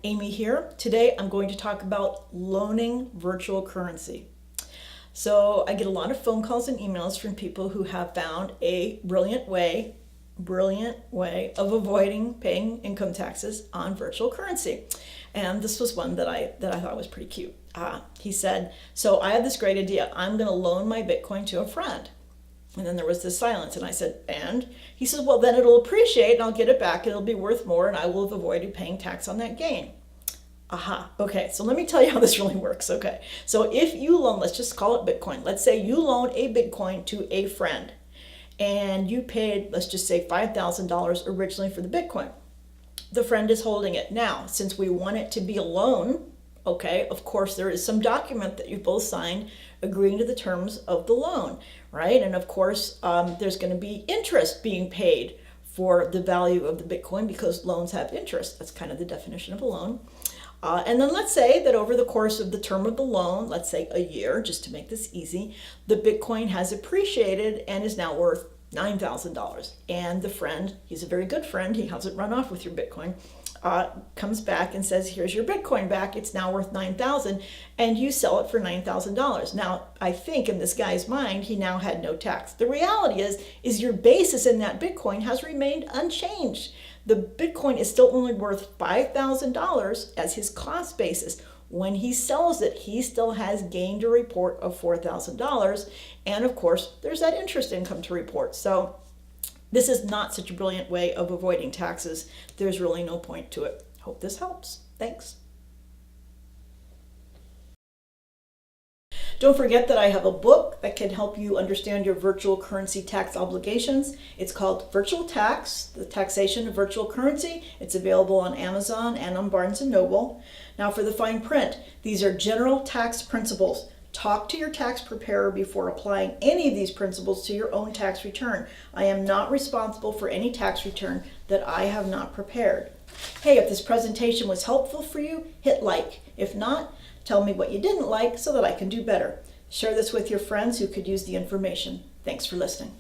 Amy here. Today I'm going to talk about loaning virtual currency. So I get a lot of phone calls and emails from people who have found a brilliant way of avoiding paying income taxes on virtual currency. And this was one that I thought was pretty cute. He said, so I have this great idea. I'm going to loan my Bitcoin to a friend. And then there was this silence, and I said, and? He says, well, then it'll appreciate, and I'll get it back, and it'll be worth more, and I will have avoided paying tax on that gain. Aha, okay, so let me tell you how this really works, okay? So if you loan, let's just call it Bitcoin. Let's say you loan a Bitcoin to a friend, and you paid, let's just say $5,000 originally for the Bitcoin. The friend is holding it. Now, since we want it to be a loan, okay, of course, there is some document that you both signed agreeing to the terms of the loan, right? And of course, there's going to be interest being paid for the value of the Bitcoin because loans have interest. That's kind of the definition of a loan. And then let's say that over the course of the term of the loan, let's say a year, just to make this easy, the Bitcoin has appreciated and is now worth $9,000. And the friend, he's a very good friend, he hasn't run off with your Bitcoin, comes back and says, here's your Bitcoin back, it's now worth $9,000, and you sell it for $9,000. Now, I think in this guy's mind, he now had no tax. The reality is your basis in that Bitcoin has remained unchanged. The Bitcoin is still only worth $5,000 as his cost basis. When he sells it, he still has gained a report of $4,000. And of course, there's that interest income to report. So this is not such a brilliant way of avoiding taxes. There's really no point to it. Hope this helps. Thanks. Don't forget that I have a book that can help you understand your virtual currency tax obligations. It's called Virtual Tax, the Taxation of Virtual Currency. It's available on Amazon and on Barnes & Noble. Now for the fine print, these are general tax principles. Talk to your tax preparer before applying any of these principles to your own tax return. I am not responsible for any tax return that I have not prepared. Hey, if this presentation was helpful for you, hit like. If not, tell me what you didn't like so that I can do better. Share this with your friends who could use the information. Thanks for listening.